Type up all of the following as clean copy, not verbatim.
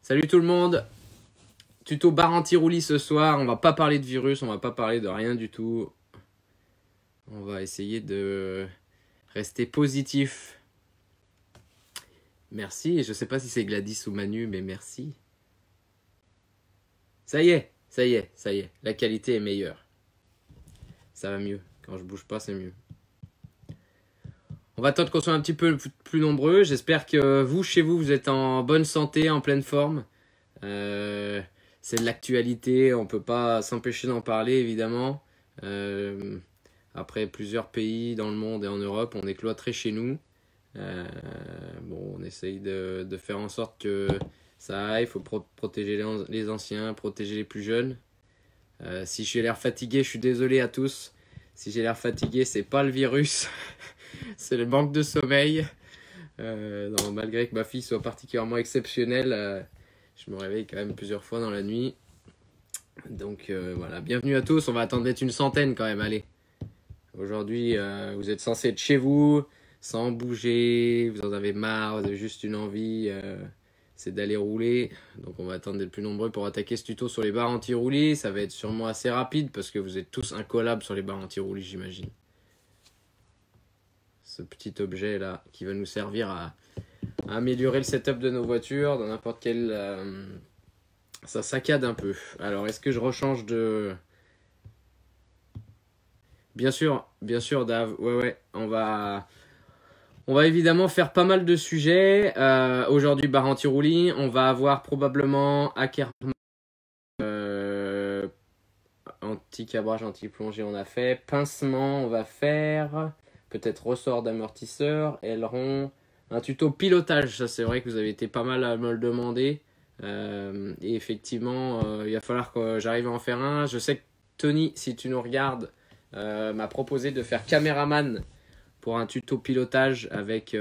Salut tout le monde, tuto bar anti-roulis ce soir, on va pas parler de virus, on va pas parler de rien du tout. On va essayer de rester positif. Merci, je sais pas si c'est Gladys ou Manu, mais merci. Ça y est, la qualité est meilleure. Ça va mieux, quand je bouge pas c'est mieux. On va attendre qu'on soit un petit peu plus nombreux, j'espère que vous, chez vous, vous êtes en bonne santé, en pleine forme. C'est de l'actualité, on peut pas s'empêcher d'en parler évidemment. Après plusieurs pays dans le monde et en Europe, on est cloîtrés chez nous. Bon, on essaye de faire en sorte que ça aille, il faut protéger les anciens, protéger les plus jeunes. Si j'ai l'air fatigué, je suis désolé à tous. Si j'ai l'air fatigué, c'est pas le virus, c'est le manque de sommeil. Non, malgré que ma fille soit particulièrement exceptionnelle, je me réveille quand même plusieurs fois dans la nuit. Donc voilà, bienvenue à tous, on va attendre d'être une centaine quand même, allez. Aujourd'hui, vous êtes censés être chez vous, sans bouger, vous en avez marre, vous avez juste une envie, c'est d'aller rouler. Donc on va attendre d'être plus nombreux pour attaquer ce tuto sur les barres anti-roulis. Ça va être sûrement assez rapide parce que vous êtes tous incollables sur les barres anti-roulis, j'imagine. Ce petit objet là qui va nous servir à améliorer le setup de nos voitures dans n'importe quel... ça saccade un peu. Alors est-ce que je rechange de... Bien sûr Dave, ouais, on va évidemment faire pas mal de sujets. Aujourd'hui, barre anti-roulis, on va avoir probablement Ackerman, anti-cabrage, anti-plongée, on a fait. Pincement, on va faire. Peut-être ressort d'amortisseur, aileron. Un tuto pilotage, ça c'est vrai que vous avez été pas mal à me le demander. Et effectivement, il va falloir que j'arrive à en faire un. Je sais que Tony, si tu nous regardes, m'a proposé de faire caméraman pour un tuto pilotage avec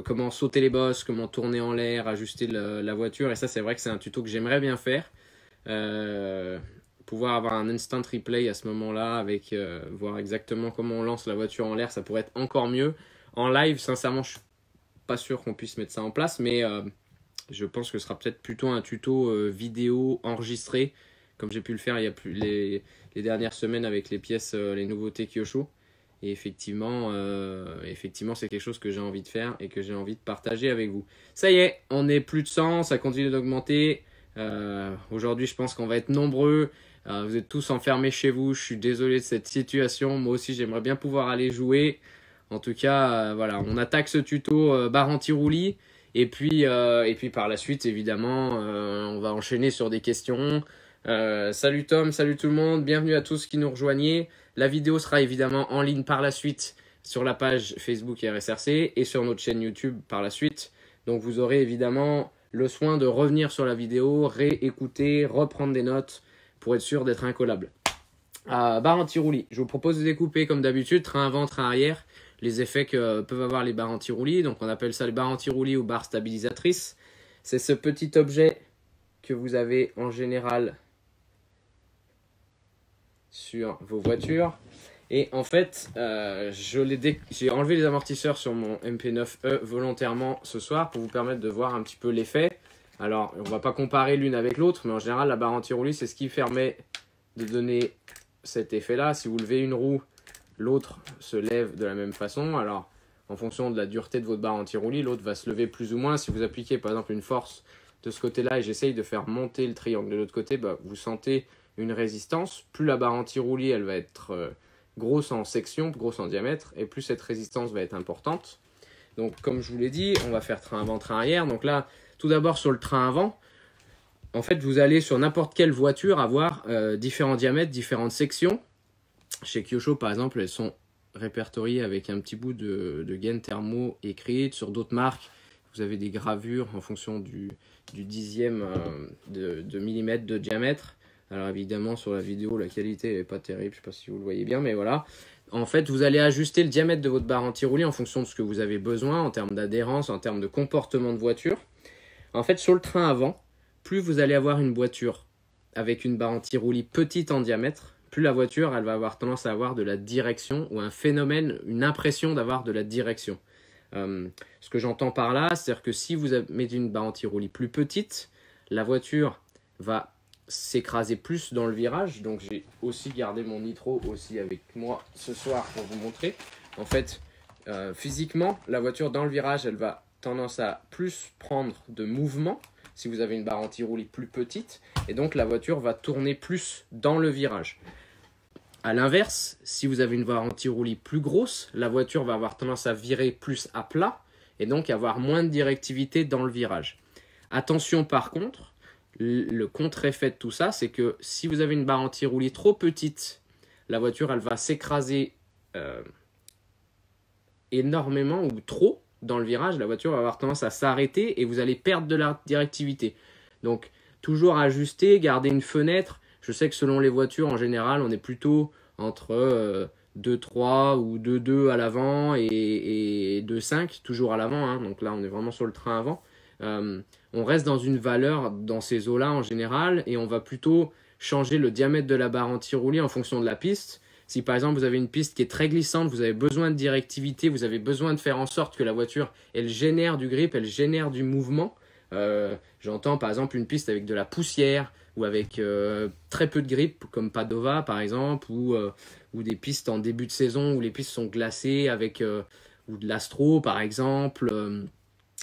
comment sauter les bosses, comment tourner en l'air, ajuster la voiture. Et ça, c'est vrai que c'est un tuto que j'aimerais bien faire. Pouvoir avoir un instant replay à ce moment-là, avec voir exactement comment on lance la voiture en l'air, ça pourrait être encore mieux. En live, sincèrement, je suis pas sûr qu'on puisse mettre ça en place, mais je pense que ce sera peut-être plutôt un tuto vidéo enregistré, comme j'ai pu le faire il y a plus les dernières semaines avec les pièces, les nouveautés Kyosho. Et effectivement, c'est quelque chose que j'ai envie de faire et que j'ai envie de partager avec vous. Ça y est, on est plus de 100, ça continue d'augmenter. Aujourd'hui, je pense qu'on va être nombreux. Vous êtes tous enfermés chez vous. Je suis désolé de cette situation. Moi aussi, j'aimerais bien pouvoir aller jouer. En tout cas, voilà, on attaque ce tuto barre anti-roulis. Et puis par la suite, évidemment, on va enchaîner sur des questions. Salut Tom, salut tout le monde, bienvenue à tous qui nous rejoignez. La vidéo sera évidemment en ligne par la suite sur la page Facebook RSRC et sur notre chaîne YouTube par la suite. Donc vous aurez évidemment le soin de revenir sur la vidéo, réécouter, reprendre des notes pour être sûr d'être incollable. Barre anti-roulis, je vous propose de découper comme d'habitude, train avant, train arrière, les effets que peuvent avoir les barres anti-roulis. Donc on appelle ça les barres anti-roulis ou barres stabilisatrices. C'est ce petit objet que vous avez en général sur vos voitures. Et en fait, j'ai enlevé les amortisseurs sur mon MP9E volontairement ce soir pour vous permettre de voir un petit peu l'effet. Alors, on va pas comparer l'une avec l'autre, mais en général, la barre anti-roulis, c'est ce qui permet de donner cet effet-là. Si vous levez une roue, l'autre se lève de la même façon. Alors, en fonction de la dureté de votre barre anti-roulis, l'autre va se lever plus ou moins. Si vous appliquez par exemple une force de ce côté-là et j'essaye de faire monter le triangle de l'autre côté, vous sentez une résistance. Plus la barre anti-roulis, elle va être grosse en section, grosse en diamètre, et plus cette résistance va être importante. Donc comme je vous l'ai dit, on va faire train avant, train arrière. Donc là, tout d'abord sur le train avant, en fait vous allez sur n'importe quelle voiture avoir différents diamètres, différentes sections. Chez Kyosho par exemple, elles sont répertoriées avec un petit bout de gaine thermo écrite. Sur d'autres marques, vous avez des gravures en fonction du dixième de millimètre de diamètre. Alors évidemment sur la vidéo la qualité n'est pas terrible, je ne sais pas si vous le voyez bien, mais voilà. En fait vous allez ajuster le diamètre de votre barre anti-roulis en fonction de ce que vous avez besoin en termes d'adhérence, en termes de comportement de voiture. En fait sur le train avant, plus vous allez avoir une voiture avec une barre anti-roulis petite en diamètre, plus la voiture elle va avoir tendance à avoir de la direction ou un phénomène, une impression d'avoir de la direction. Ce que j'entends par là, c'est-à-dire que si vous mettez une barre anti-roulis plus petite, la voiture va s'écraser plus dans le virage. Donc j'ai aussi gardé mon nitro aussi avec moi ce soir pour vous montrer. En fait, physiquement, la voiture dans le virage, elle va tendance à plus prendre de mouvement si vous avez une barre anti-roulis plus petite, et donc la voiture va tourner plus dans le virage. A l'inverse, si vous avez une barre anti-roulis plus grosse, la voiture va avoir tendance à virer plus à plat et donc avoir moins de directivité dans le virage. Attention par contre, le contre-effet de tout ça, c'est que si vous avez une barre anti-roulis trop petite, la voiture elle va s'écraser énormément ou trop dans le virage, la voiture va avoir tendance à s'arrêter et vous allez perdre de la directivité. Donc toujours ajuster, garder une fenêtre. Je sais que selon les voitures, en général, on est plutôt entre 2,3 ou 2,2 à l'avant et 2,5 toujours à l'avant. Hein. Donc là, on est vraiment sur le train avant. On reste dans une valeur dans ces eaux-là en général et on va plutôt changer le diamètre de la barre anti-roulis en fonction de la piste. Si par exemple vous avez une piste qui est très glissante, vous avez besoin de directivité, vous avez besoin de faire en sorte que la voiture elle génère du grip, elle génère du mouvement. J'entends par exemple une piste avec de la poussière ou avec très peu de grip comme Padova par exemple ou des pistes en début de saison où les pistes sont glacées avec ou de l'astro par exemple,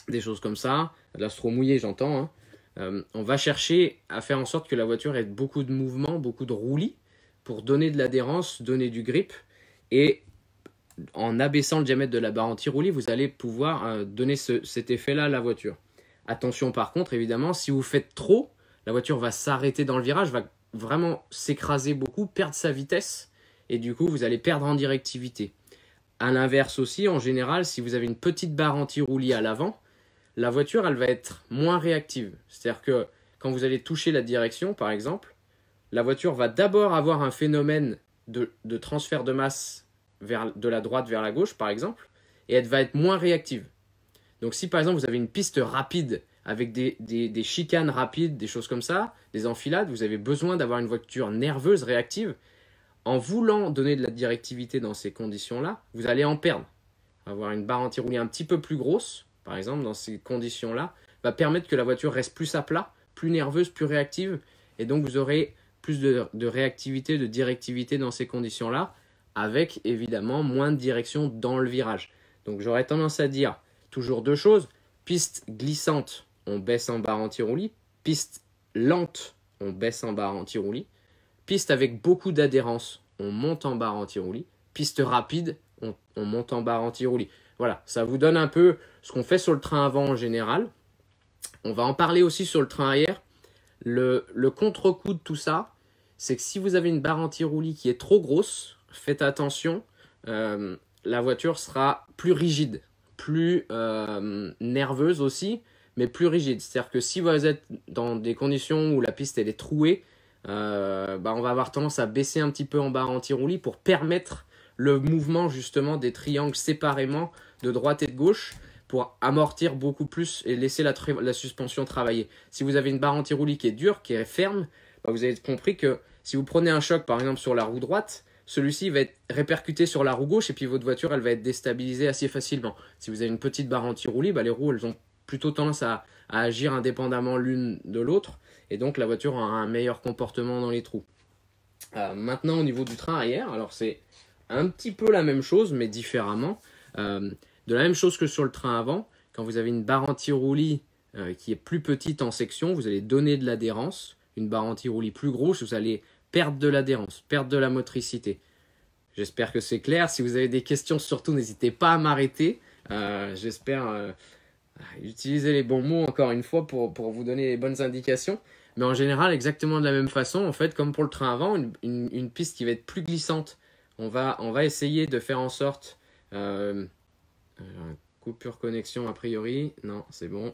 des choses comme ça, de l'astro mouillé j'entends. Hein. On va chercher à faire en sorte que la voiture ait beaucoup de mouvement, beaucoup de roulis pour donner de l'adhérence, donner du grip. Et en abaissant le diamètre de la barre anti-roulis, vous allez pouvoir donner cet effet-là à la voiture. Attention par contre, évidemment, si vous faites trop, la voiture va s'arrêter dans le virage, va vraiment s'écraser beaucoup, perdre sa vitesse, et du coup, vous allez perdre en directivité. À l'inverse aussi, en général, si vous avez une petite barre anti-roulis à l'avant, la voiture, elle va être moins réactive. C'est-à-dire que quand vous allez toucher la direction, par exemple, la voiture va d'abord avoir un phénomène de transfert de masse de la droite vers la gauche, par exemple, et elle va être moins réactive. Donc si par exemple vous avez une piste rapide avec des chicanes rapides, des choses comme ça, des enfilades, vous avez besoin d'avoir une voiture nerveuse, réactive. En voulant donner de la directivité dans ces conditions-là, vous allez en perdre. Avoir une barre anti-roulis un petit peu plus grosse, par exemple, dans ces conditions-là, va permettre que la voiture reste plus à plat, plus nerveuse, plus réactive, et donc vous aurez plus de réactivité, de directivité dans ces conditions-là, avec évidemment moins de direction dans le virage. Donc j'aurais tendance à dire toujours deux choses. Piste glissante, on baisse en barre anti-roulis. Piste lente, on baisse en barre anti-roulis. Piste avec beaucoup d'adhérence, on monte en barre anti-roulis. Piste rapide, on monte en barre anti-roulis. Voilà, ça vous donne un peu ce qu'on fait sur le train avant en général. On va en parler aussi sur le train arrière. Le contre-coup de tout ça, c'est que si vous avez une barre anti-roulis qui est trop grosse, faites attention, la voiture sera plus rigide, plus nerveuse aussi, mais plus rigide. C'est-à-dire que si vous êtes dans des conditions où la piste elle est trouée, on va avoir tendance à baisser un petit peu en barre anti-roulis pour permettre le mouvement justement des triangles séparément de droite et de gauche pour amortir beaucoup plus et laisser la suspension travailler. Si vous avez une barre anti-roulis qui est dure, qui est ferme, vous avez compris que si vous prenez un choc par exemple sur la roue droite, celui-ci va être répercuté sur la roue gauche et puis votre voiture elle va être déstabilisée assez facilement. Si vous avez une petite barre anti-roulis, les roues elles ont plutôt tendance à agir indépendamment l'une de l'autre et donc la voiture aura un meilleur comportement dans les trous. Maintenant au niveau du train arrière, alors c'est un petit peu la même chose mais différemment. De la même chose que sur le train avant, quand vous avez une barre anti-roulis qui est plus petite en section, vous allez donner de l'adhérence. Une barre anti-roulis plus grosse, vous allez perdre de l'adhérence, perdre de la motricité. J'espère que c'est clair. Si vous avez des questions, surtout, n'hésitez pas à m'arrêter. J'espère utiliser les bons mots encore une fois pour vous donner les bonnes indications. Mais en général, exactement de la même façon, en fait, comme pour le train avant, une piste qui va être plus glissante, on va essayer de faire en sorte... coupure connexion a priori, non, c'est bon.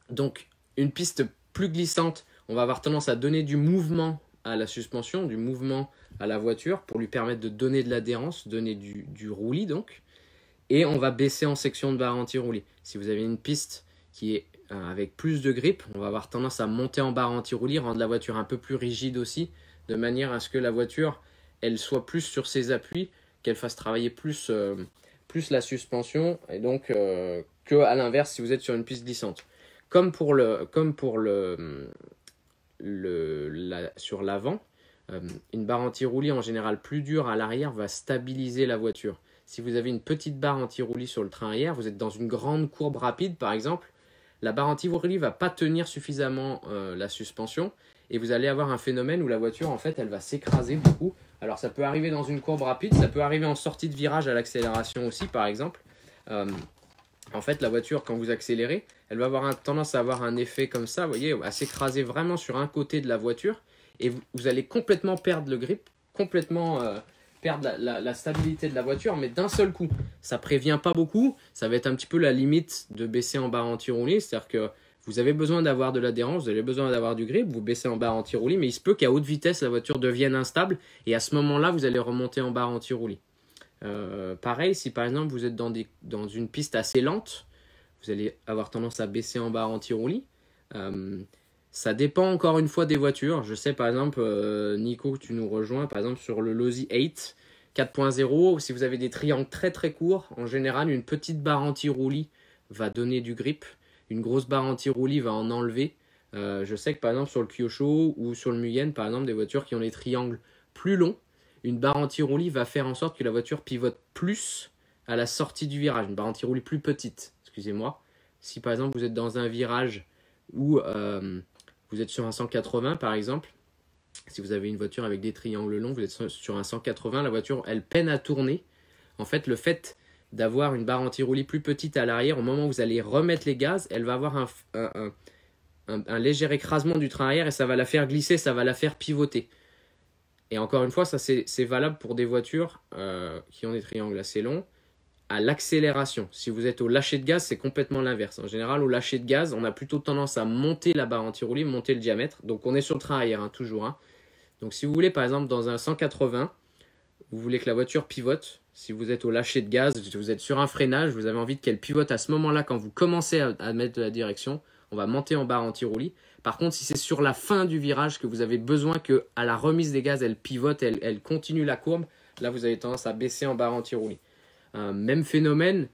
Donc, une piste plus glissante, on va avoir tendance à donner du mouvement à la suspension, du mouvement à la voiture pour lui permettre de donner de l'adhérence, donner du roulis donc. Et on va baisser en section de barre anti-roulis. Si vous avez une piste qui est avec plus de grip, on va avoir tendance à monter en barre anti-roulis, rendre la voiture un peu plus rigide aussi, de manière à ce que la voiture elle soit plus sur ses appuis, qu'elle fasse travailler plus plus la suspension, et donc que à l'inverse si vous êtes sur une piste glissante. Sur l'avant, une barre anti-roulis en général plus dure à l'arrière va stabiliser la voiture. Si vous avez une petite barre anti-roulis sur le train arrière, vous êtes dans une grande courbe rapide par exemple, la barre anti-roulis ne va pas tenir suffisamment la suspension et vous allez avoir un phénomène où la voiture en fait elle va s'écraser beaucoup. Alors ça peut arriver dans une courbe rapide, ça peut arriver en sortie de virage à l'accélération aussi par exemple. En fait la voiture quand vous accélérez, elle va avoir tendance à avoir un effet comme ça, vous voyez, à s'écraser vraiment sur un côté de la voiture et vous allez complètement perdre le grip, complètement perdre la stabilité de la voiture, mais d'un seul coup. Ça prévient pas beaucoup, ça va être un petit peu la limite de baisser en barre anti-roulis, c'est-à-dire que vous avez besoin d'avoir de l'adhérence, vous avez besoin d'avoir du grip, vous baissez en barre anti-roulis, mais il se peut qu'à haute vitesse, la voiture devienne instable, et à ce moment-là, vous allez remonter en barre anti-roulis. Pareil, si par exemple vous êtes dans une piste assez lente, vous allez avoir tendance à baisser en barre anti-roulis. Ça dépend encore une fois des voitures. Je sais par exemple, Nico, tu nous rejoins par exemple sur le Losi 8 4.0. Si vous avez des triangles très très courts, en général, une petite barre anti-roulis va donner du grip. Une grosse barre anti-roulis va en enlever. Je sais que par exemple sur le Kyosho ou sur le Mugen, par exemple, des voitures qui ont des triangles plus longs, une barre anti-roulis va faire en sorte que la voiture pivote plus à la sortie du virage. Une barre anti-roulis plus petite, excusez-moi. Si par exemple vous êtes dans un virage où vous êtes sur un 180 par exemple, si vous avez une voiture avec des triangles longs, vous êtes sur un 180, la voiture elle peine à tourner. En fait, le fait d'avoir une barre anti-roulis plus petite à l'arrière, au moment où vous allez remettre les gaz, elle va avoir un léger écrasement du train arrière et ça va la faire glisser, ça va la faire pivoter. Et encore une fois, ça c'est valable pour des voitures qui ont des triangles assez longs. À l'accélération, si vous êtes au lâcher de gaz, c'est complètement l'inverse. En général, au lâcher de gaz, on a plutôt tendance à monter la barre anti-roulis, monter le diamètre. Donc on est sur le train arrière, toujours. Donc si vous voulez, par exemple, dans un 180, vous voulez que la voiture pivote. Si vous êtes au lâcher de gaz, si vous êtes sur un freinage, vous avez envie qu'elle pivote à ce moment-là, quand vous commencez à mettre de la direction, on va monter en barre anti-roulis. Par contre, si c'est sur la fin du virage que vous avez besoin qu'à la remise des gaz, elle pivote, elle continue la courbe, là vous avez tendance à baisser en barre anti-roulis. Même phénomène,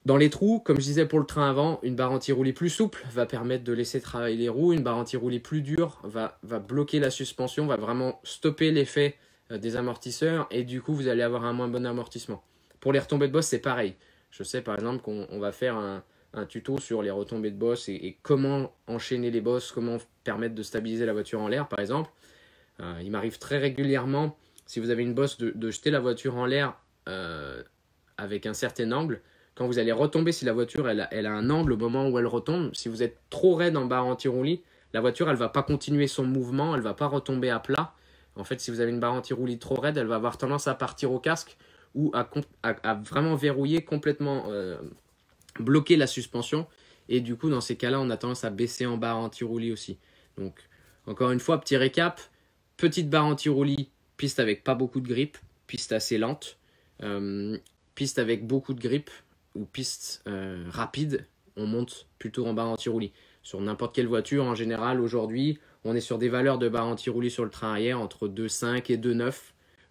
dans les trous, comme je disais pour le train avant, une barre anti-roulis plus souple va permettre de laisser travailler les roues, une barre anti-roulis plus dure va bloquer la suspension, va vraiment stopper l'effet des amortisseurs et du coup vous allez avoir un moins bon amortissement. Pour les retombées de bosse, c'est pareil. Je sais par exemple qu'on va faire un tuto sur les retombées de bosse et comment enchaîner les bosses, comment permettre de stabiliser la voiture en l'air par exemple. Il m'arrive très régulièrement, si vous avez une bosse, de jeter la voiture en l'air avec un certain angle. Quand vous allez retomber, si la voiture elle a un angle au moment où elle retombe, si vous êtes trop raide en barre anti-roulis, la voiture elle va pas continuer son mouvement, elle va pas retomber à plat. En fait, si vous avez une barre anti-roulis trop raide, elle va avoir tendance à partir au casque ou à vraiment verrouiller complètement, bloquer la suspension. Et du coup, dans ces cas-là, on a tendance à baisser en barre anti-roulis aussi. Donc, encore une fois, petit récap. Petite barre anti-roulis, piste avec pas beaucoup de grip, piste assez lente. Piste avec beaucoup de grip ou piste rapide, on monte plutôt en barre anti-roulis. Sur n'importe quelle voiture, en général, aujourd'hui, on est sur des valeurs de barre anti-roulis sur le train arrière entre 2,5 et 2,9. Vous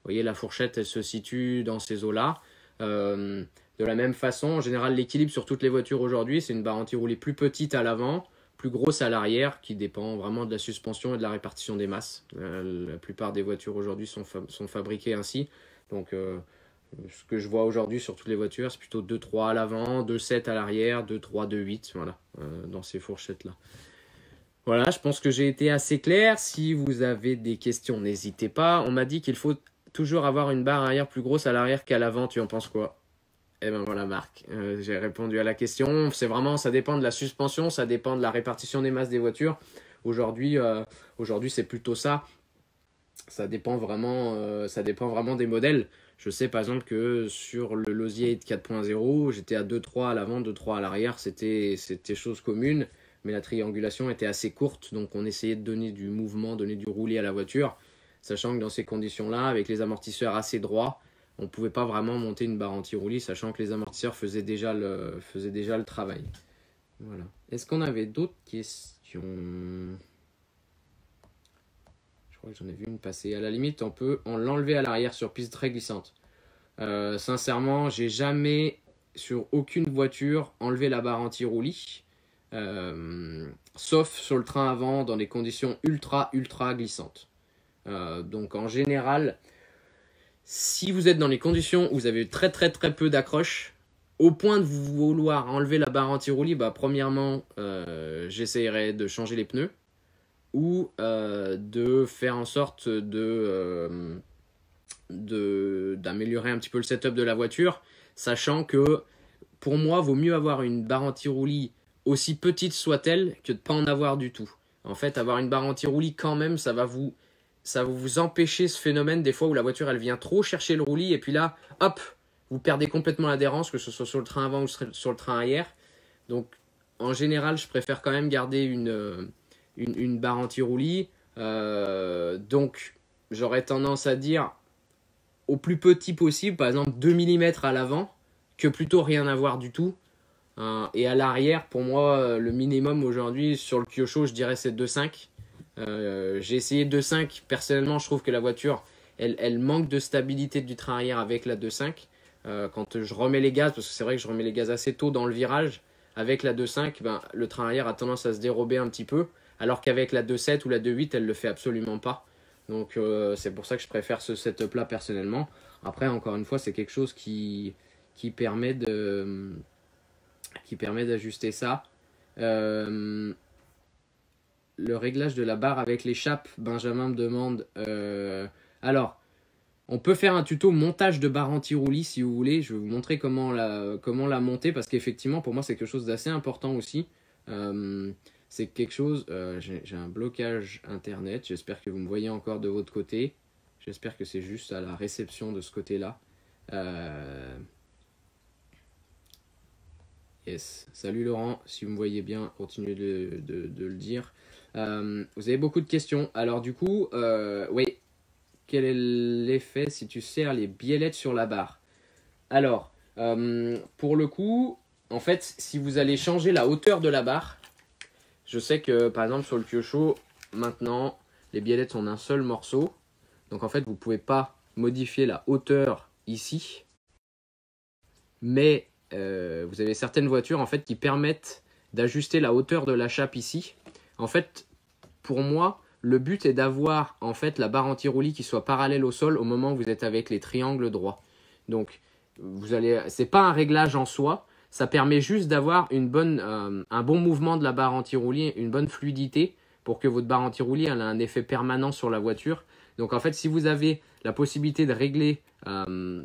voyez, la fourchette, elle se situe dans ces eaux-là. De la même façon, en général, l'équilibre sur toutes les voitures aujourd'hui, c'est une barre anti-roulis plus petite à l'avant, plus grosse à l'arrière, qui dépend vraiment de la suspension et de la répartition des masses. La plupart des voitures aujourd'hui sont fabriquées ainsi. Donc, ce que je vois aujourd'hui sur toutes les voitures, c'est plutôt 2,3 à l'avant, 2,7 à l'arrière, 2,3, 2,8, voilà, dans ces fourchettes-là. Voilà, je pense que j'ai été assez clair. Si vous avez des questions, n'hésitez pas. On m'a dit qu'il faut toujours avoir une barre arrière plus grosse à l'arrière qu'à l'avant. Tu en penses quoi? Eh ben voilà, Marc, j'ai répondu à la question. C'est vraiment, ça dépend de la suspension, ça dépend de la répartition des masses des voitures. Aujourd'hui, c'est plutôt ça. Ça dépend vraiment des modèles. Je sais par exemple que sur le Losi 8 4.0, j'étais à 2,3 à l'avant, 2,3 à l'arrière. C'était chose commune, mais la triangulation était assez courte. Donc on essayait de donner du mouvement, donner du roulé à la voiture. Sachant que dans ces conditions-là, avec les amortisseurs assez droits, on ne pouvait pas vraiment monter une barre anti-roulis, sachant que les amortisseurs faisaient déjà le travail. Voilà. Est-ce qu'on avait d'autres questions? Je crois que j'en ai vu une passer. À la limite, on peut l'enlever à l'arrière sur piste très glissante. Sincèrement, j'ai jamais, sur aucune voiture, enlevé la barre anti-roulis. Sauf sur le train avant, dans des conditions ultra glissantes. Donc en général, si vous êtes dans les conditions où vous avez très peu d'accroche, au point de vous vouloir enlever la barre anti-roulis, bah, premièrement, j'essayerai de changer les pneus ou de faire en sorte d'améliorer un petit peu le setup de la voiture, sachant que pour moi, vaut mieux avoir une barre anti-roulis aussi petite soit-elle que de ne pas en avoir du tout. En fait, avoir une barre anti-roulis quand même, ça va vous empêcher ce phénomène des fois où la voiture elle vient trop chercher le roulis et puis là, hop, vous perdez complètement l'adhérence, que ce soit sur le train avant ou sur le train arrière. Donc, en général, je préfère quand même garder une barre anti-roulis. Donc, j'aurais tendance à dire au plus petit possible, par exemple 2 mm à l'avant, que plutôt rien avoir du tout. Et à l'arrière, pour moi, le minimum aujourd'hui sur le Kyosho, je dirais c'est 2,5. J'ai essayé 2,5. Personnellement, je trouve que la voiture, elle manque de stabilité du train arrière avec la 2,5. Quand je remets les gaz, parce que c'est vrai que je remets les gaz assez tôt dans le virage, avec la 2,5, ben, le train arrière a tendance à se dérober un petit peu, alors qu'avec la 2,7 ou la 2,8, elle le fait absolument pas. Donc c'est pour ça que je préfère ce setup là personnellement. Après, encore une fois, c'est quelque chose qui permet d'ajuster ça. Le réglage de la barre avec l'échappe, Benjamin me demande. Alors, on peut faire un tuto montage de barre anti-roulis si vous voulez. Je vais vous montrer comment la monter parce qu'effectivement, pour moi, c'est quelque chose d'assez important aussi. C'est quelque chose. J'ai un blocage internet. J'espère que vous me voyez encore de votre côté. J'espère que c'est juste à la réception de ce côté-là. Yes. Salut Laurent, si vous me voyez bien, continuez de le dire. Vous avez beaucoup de questions. Alors du coup, oui, quel est l'effet si tu serres les biellettes sur la barre? Alors, pour le coup, en fait, si vous allez changer la hauteur de la barre, je sais que par exemple sur le Kyosho, maintenant, les biellettes sont d'un seul morceau. Donc en fait, vous ne pouvez pas modifier la hauteur ici. Mais vous avez certaines voitures en fait qui permettent d'ajuster la hauteur de la chape ici. En fait, pour moi, le but est d'avoir en fait la barre anti-roulis qui soit parallèle au sol au moment où vous êtes avec les triangles droits. Donc, c'est pas un réglage en soi, ça permet juste d'avoir un bon mouvement de la barre anti-roulis, une bonne fluidité pour que votre barre anti-roulis ait un effet permanent sur la voiture. Donc en fait, si vous avez la possibilité de régler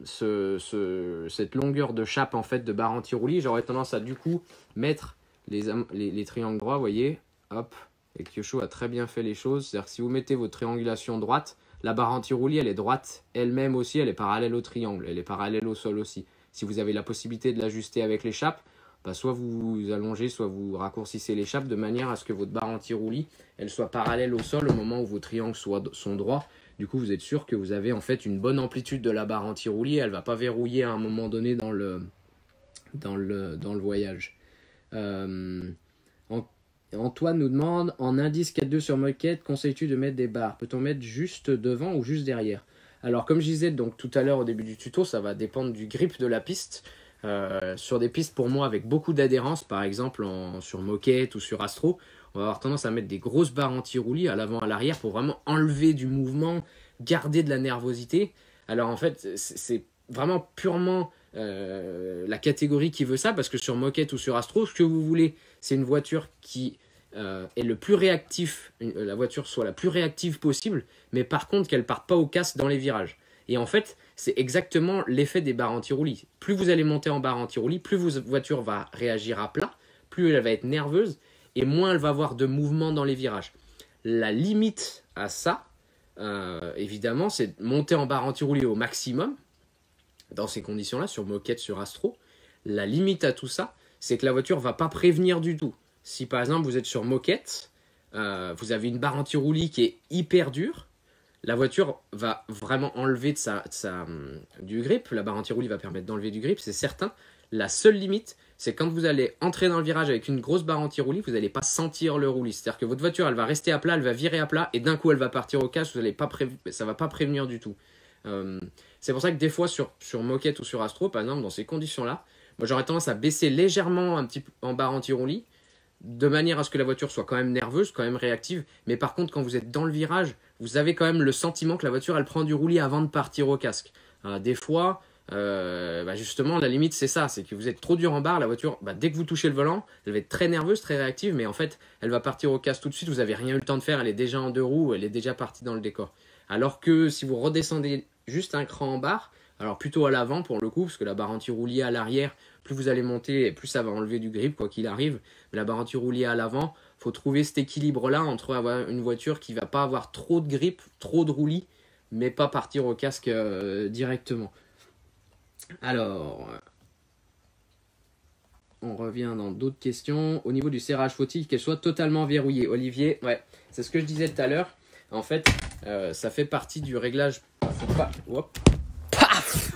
cette longueur de chape en fait de barre anti-roulis, j'aurais tendance à du coup mettre les triangles droits, vous voyez, hop, et Kyosho a très bien fait les choses, c'est-à-dire que si vous mettez votre triangulation droite, la barre anti-roulis elle est droite elle-même aussi, elle est parallèle au triangle, elle est parallèle au sol aussi. Si vous avez la possibilité de l'ajuster avec l'échappe, bah soit vous allongez, soit vous raccourcissez l'échappe de manière à ce que votre barre anti-roulis elle soit parallèle au sol au moment où vos triangles sont droits. Du coup, vous êtes sûr que vous avez en fait une bonne amplitude de la barre anti-roulis. Elle ne va pas verrouiller à un moment donné dans le voyage. Antoine nous demande, en indice 4.2 sur moquette, conseilles-tu de mettre des barres? Peut-on mettre juste devant ou juste derrière? Alors comme je disais donc, tout à l'heure au début du tuto, ça va dépendre du grip de la piste. Sur des pistes pour moi avec beaucoup d'adhérence, par exemple sur moquette ou sur Astro, on va avoir tendance à mettre des grosses barres anti-roulis à l'avant à l'arrière pour vraiment enlever du mouvement, garder de la nervosité. Alors en fait, c'est vraiment purement la catégorie qui veut ça, parce que sur moquette ou sur Astro, ce que vous voulez, c'est une voiture qui est le plus réactif, la voiture soit la plus réactive possible, mais par contre qu'elle parte pas au casse dans les virages. Et en fait, c'est exactement l'effet des barres anti-roulis. Plus vous allez monter en barre anti-roulis, plus votre voiture va réagir à plat, plus elle va être nerveuse, et moins elle va avoir de mouvement dans les virages. La limite à ça, évidemment, c'est de monter en barre anti-roulis au maximum, dans ces conditions-là, sur moquette, sur Astro. La limite à tout ça, c'est que la voiture ne va pas prévenir du tout. Si par exemple vous êtes sur moquette, vous avez une barre anti-roulis qui est hyper dure, la voiture va vraiment enlever du grip. La barre anti-roulis va permettre d'enlever du grip, c'est certain. La seule limite, c'est quand vous allez entrer dans le virage avec une grosse barre anti-roulis, vous n'allez pas sentir le roulis. C'est-à-dire que votre voiture, elle va rester à plat, elle va virer à plat, et d'un coup, elle va partir au casse, ça ne va pas prévenir du tout. C'est pour ça que des fois sur Moquette ou sur Astro, par exemple, dans ces conditions-là, moi j'aurais tendance à baisser légèrement un petit peu en barre anti-roulis, de manière à ce que la voiture soit quand même nerveuse, quand même réactive. Mais par contre, quand vous êtes dans le virage, vous avez quand même le sentiment que la voiture, elle prend du roulis avant de partir au casque. Des fois, justement, la limite, c'est ça. C'est que vous êtes trop dur en barre, la voiture, dès que vous touchez le volant, elle va être très nerveuse, très réactive. Mais en fait, elle va partir au casque tout de suite. Vous n'avez rien eu le temps de faire. Elle est déjà en deux roues, elle est déjà partie dans le décor. Alors que si vous redescendez juste un cran en barre, alors plutôt à l'avant pour le coup, parce que la barre anti-roulis à l'arrière, plus vous allez monter, et plus ça va enlever du grip, quoi qu'il arrive. Mais la barre anti-roulis à l'avant, il faut trouver cet équilibre-là entre avoir une voiture qui ne va pas avoir trop de grip, trop de roulis, mais pas partir au casque directement. Alors, on revient dans d'autres questions. Au niveau du serrage, faut-il qu'elle soit totalement verrouillée? Olivier, ouais, c'est ce que je disais tout à l'heure. En fait, ça fait partie du réglage. Faut pas... Hop. Paf.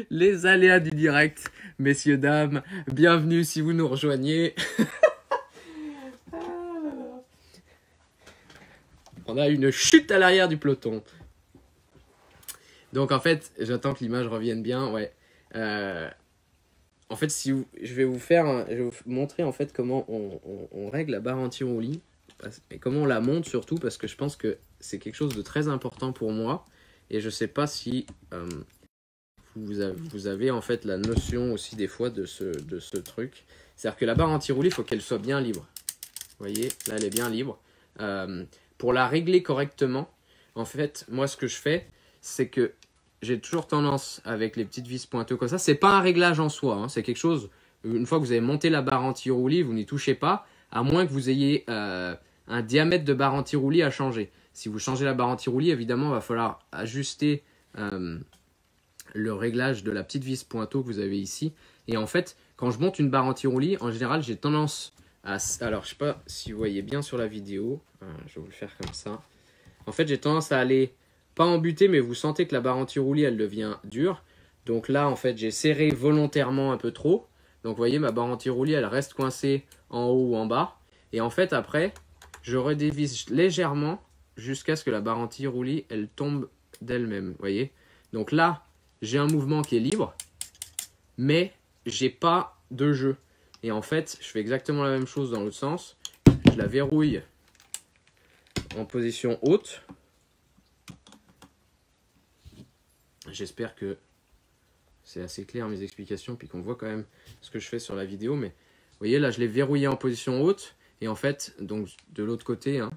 Les aléas du direct, messieurs, dames, bienvenue si vous nous rejoignez. On a une chute à l'arrière du peloton. Donc en fait, j'attends que l'image revienne bien. Ouais. En fait, je vais vous montrer en fait comment on règle la barre anti-roulis et comment on la monte surtout, parce que je pense que c'est quelque chose de très important pour moi et je sais pas si vous avez en fait la notion aussi des fois de ce truc. C'est-à-dire que la barre anti-roulis, il faut qu'elle soit bien libre. Vous voyez, là elle est bien libre. Pour la régler correctement, en fait, moi ce que je fais, c'est que j'ai toujours tendance avec les petites vis pointeuses comme ça. C'est pas un réglage en soi, hein, c'est quelque chose, une fois que vous avez monté la barre anti-roulis, vous n'y touchez pas, à moins que vous ayez un diamètre de barre anti-roulis à changer. Si vous changez la barre anti-roulis, évidemment, il va falloir ajuster le réglage de la petite vis pointeau que vous avez ici. Et en fait, quand je monte une barre anti-roulis, en général, j'ai tendance à... Alors, je sais pas si vous voyez bien sur la vidéo. Je vais vous le faire comme ça. En fait, j'ai tendance à aller, pas en butée, mais vous sentez que la barre anti-roulis, elle devient dure. Donc là, en fait, j'ai serré volontairement un peu trop. Donc, vous voyez, ma barre anti-roulis, elle reste coincée en haut ou en bas. Et en fait, après, je redévisse légèrement jusqu'à ce que la barre anti-roulis, elle tombe d'elle-même. Vous voyez? Donc là, j'ai un mouvement qui est libre, mais j'ai pas de jeu. Et en fait, je fais exactement la même chose dans l'autre sens. Je la verrouille en position haute. J'espère que c'est assez clair mes explications, puis qu'on voit quand même ce que je fais sur la vidéo. Mais vous voyez, là, je l'ai verrouillé en position haute. Et en fait, donc de l'autre côté, hein,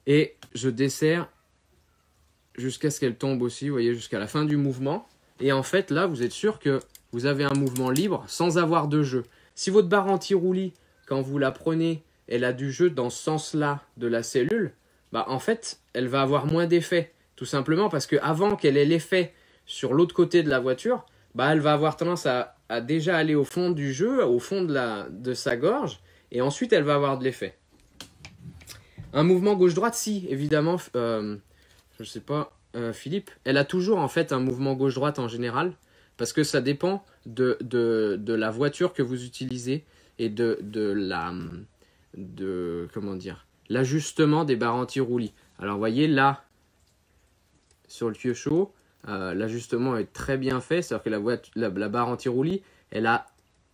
et je desserre jusqu'à ce qu'elle tombe aussi, vous voyez, jusqu'à la fin du mouvement. Et en fait, là, vous êtes sûr que vous avez un mouvement libre sans avoir de jeu. Si votre barre anti-roulis, quand vous la prenez, elle a du jeu dans ce sens-là de la cellule, en fait, elle va avoir moins d'effet. Tout simplement parce qu'avant qu'elle ait l'effet sur l'autre côté de la voiture, elle va avoir tendance à déjà aller au fond du jeu, au fond de sa gorge, et ensuite elle va avoir de l'effet. Un mouvement gauche-droite, si, évidemment, je sais pas, Philippe, elle a toujours en fait un mouvement gauche-droite en général, parce que ça dépend de la voiture que vous utilisez et comment dire, l'ajustement des barres anti-roulis. Alors vous voyez là, sur le Kyosho, l'ajustement est très bien fait, c'est-à-dire que la barre anti-roulis, elle a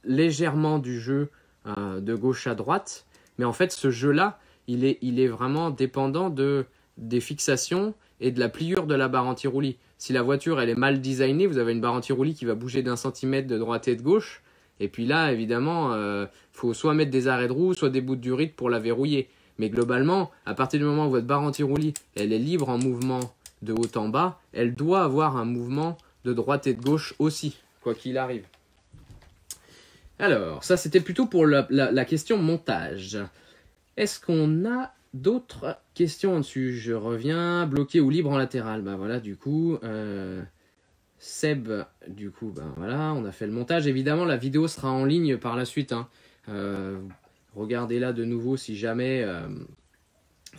légèrement du jeu de gauche à droite, mais en fait ce jeu-là, il est vraiment dépendant des fixations et de la pliure de la barre anti-roulis. Si la voiture elle est mal designée, vous avez une barre anti-roulis qui va bouger d'1 centimètre de droite et de gauche, et puis là évidemment faut soit mettre des arrêts de roue, soit des bouts de durite pour la verrouiller. Mais globalement, à partir du moment où votre barre anti-roulis elle est libre en mouvement de haut en bas, elle doit avoir un mouvement de droite et de gauche aussi, quoi qu'il arrive. Alors, ça c'était plutôt pour la question montage. Est-ce qu'on a d'autres questions dessus? Je reviens, bloqué ou libre en latéral. Voilà, du coup, Seb, du coup, voilà, on a fait le montage. Évidemment, la vidéo sera en ligne par la suite, hein. Regardez-la de nouveau si jamais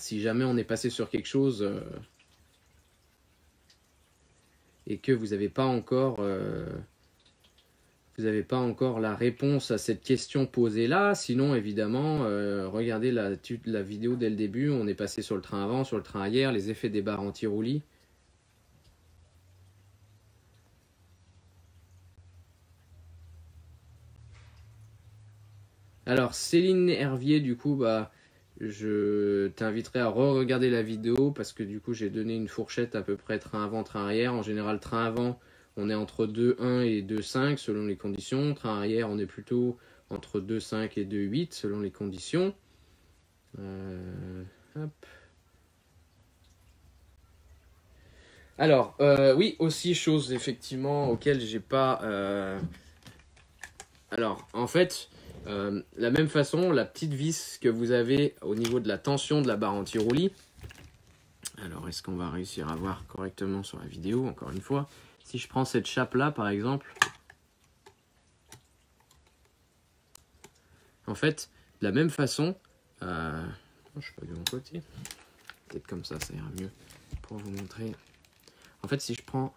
on est passé sur quelque chose et que vous n'avez pas encore vous n'avez pas encore la réponse à cette question posée là, sinon évidemment, regardez la vidéo dès le début, on est passé sur le train avant, sur le train arrière, les effets des barres anti-roulis. Alors Céline Hervier, du coup, bah, je t'inviterai à re-regarder la vidéo parce que du coup j'ai donné une fourchette à peu près train avant, train arrière. En général, train avant, on est entre 2,1 et 2,5 selon les conditions. Train arrière, on est plutôt entre 2,5 et 2,8 selon les conditions. Hop. Alors, oui, aussi chose effectivement auquel j'ai pas... Alors, en fait, la même façon, la petite vis que vous avez au niveau de la tension de la barre anti-roulis. Alors, est-ce qu'on va réussir à voir correctement sur la vidéo, encore une fois? Si je prends cette chape-là, par exemple, en fait, de la même façon, je suis pas du bon côté, peut-être comme ça ira mieux pour vous montrer. En fait, si je prends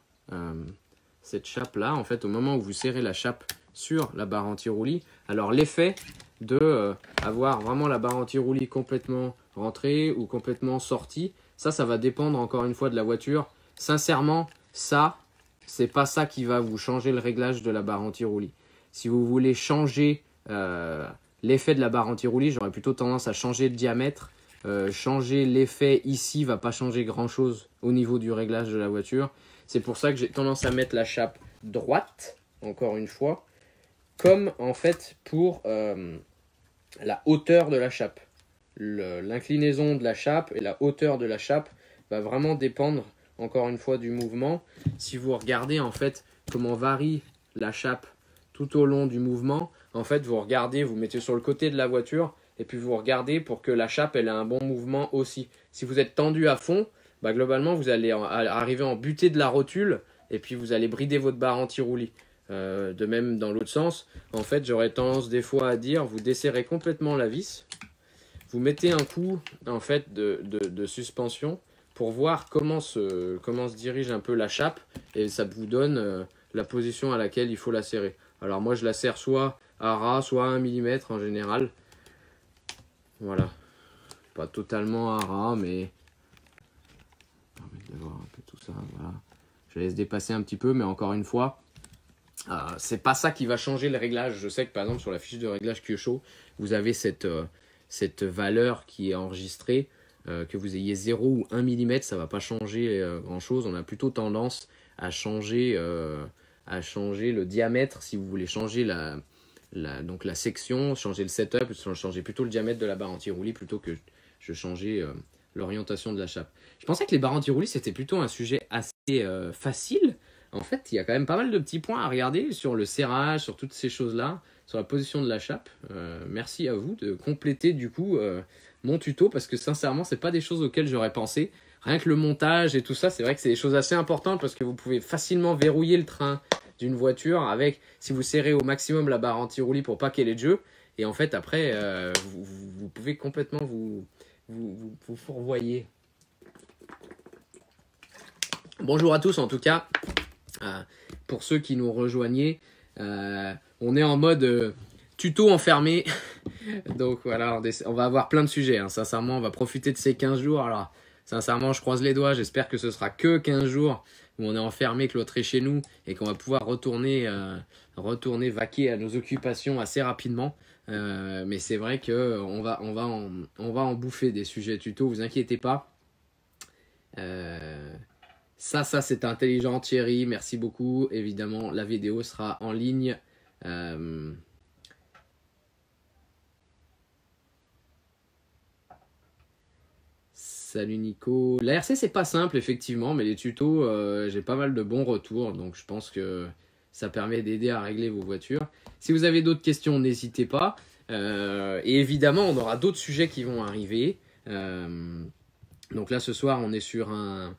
cette chape-là, en fait, au moment où vous serrez la chape sur la barre anti-roulis, alors l'effet de avoir vraiment la barre anti-roulis complètement rentrée ou complètement sortie, ça va dépendre encore une fois de la voiture. Sincèrement, ça, c'est pas ça qui va vous changer le réglage de la barre anti-roulis. Si vous voulez changer l'effet de la barre anti-roulis, j'aurais plutôt tendance à changer le diamètre. Changer l'effet ici va pas changer grand chose au niveau du réglage de la voiture. C'est pour ça que j'ai tendance à mettre la chape droite, encore une fois, comme en fait pour la hauteur de la chape. L'inclinaison de la chape et la hauteur de la chape va vraiment dépendre encore une fois du mouvement. Si vous regardez en fait comment varie la chape tout au long du mouvement, en fait vous regardez, vous mettez sur le côté de la voiture et puis vous regardez pour que la chape elle ait un bon mouvement aussi. Si vous êtes tendu à fond, bah, globalement vous allez arriver en butée de la rotule et puis vous allez brider votre barre anti-roulis. De même dans l'autre sens, en fait j'aurais tendance des fois à dire vous desserrez complètement la vis, vous mettez un coup en fait de suspension pour voir comment se dirige un peu la chape et ça vous donne la position à laquelle il faut la serrer. Alors moi je la serre soit à ras, soit à 1 mm en général. Voilà, pas totalement à ras, mais permettre de voir un peu tout ça. Voilà, je laisse dépasser un petit peu, mais encore une fois, c'est pas ça qui va changer le réglage. Je sais que par exemple sur la fiche de réglage Kyosho, vous avez cette valeur qui est enregistrée. Que vous ayez 0 ou 1 mm, ça va pas changer grand chose. On a plutôt tendance à changer le diamètre si vous voulez changer donc la section, changer le setup, changer plutôt le diamètre de la barre anti-roulis plutôt que je changer l'orientation de la chape. Je pensais que les barres anti-roulis c'était plutôt un sujet assez facile. En fait, il y a quand même pas mal de petits points à regarder sur le serrage, sur toutes ces choses-là, sur la position de la chape. Merci à vous de compléter du coup mon tuto parce que sincèrement, c'est pas des choses auxquelles j'aurais pensé. Rien que le montage et tout ça, c'est vrai que c'est des choses assez importantes parce que vous pouvez facilement verrouiller le train d'une voiture avec, si vous serrez au maximum la barre anti-roulis pour pas qu'elle ait de jeu. Et en fait, après, vous pouvez complètement vous fourvoyer. Bonjour à tous en tout cas. Pour ceux qui nous rejoignaient, on est en mode tuto enfermé. Donc voilà, on va avoir plein de sujets. Hein. Sincèrement, on va profiter de ces 15 jours. Alors, sincèrement, je croise les doigts. J'espère que ce sera que 15 jours où on est enfermé, cloîtré chez nous et qu'on va pouvoir retourner vaquer à nos occupations assez rapidement. Mais c'est vrai qu'on va en bouffer des sujets tuto, vous inquiétez pas. Ça c'est intelligent Thierry, merci beaucoup. Évidemment, la vidéo sera en ligne. Salut Nico. La RC c'est pas simple effectivement, mais les tutos, j'ai pas mal de bons retours, donc je pense que ça permet d'aider à régler vos voitures. Si vous avez d'autres questions, n'hésitez pas. Et évidemment, on aura d'autres sujets qui vont arriver. Donc là, ce soir, on est sur un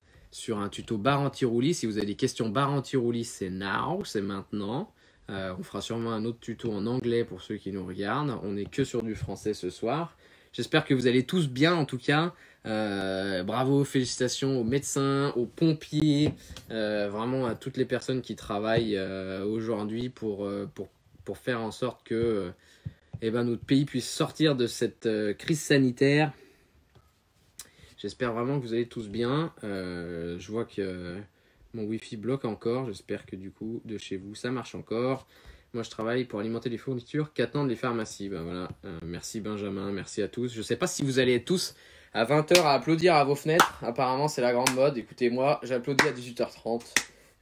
tuto barre anti-roulis. Si vous avez des questions barre anti-roulis, c'est now, c'est maintenant. On fera sûrement un autre tuto en anglais pour ceux qui nous regardent. On n'est que sur du français ce soir. J'espère que vous allez tous bien en tout cas. Bravo, félicitations aux médecins, aux pompiers, vraiment à toutes les personnes qui travaillent aujourd'hui pour faire en sorte que notre pays puisse sortir de cette crise sanitaire. J'espère vraiment que vous allez tous bien. Je vois que mon Wi-Fi bloque encore. J'espère que du coup, de chez vous, ça marche encore. Moi, je travaille pour alimenter les fournitures qu'attendent les pharmacies. Ben voilà. Merci Benjamin, merci à tous. Je ne sais pas si vous allez être tous à 20h à applaudir à vos fenêtres. Apparemment, c'est la grande mode. Écoutez, moi, j'applaudis à 18h30.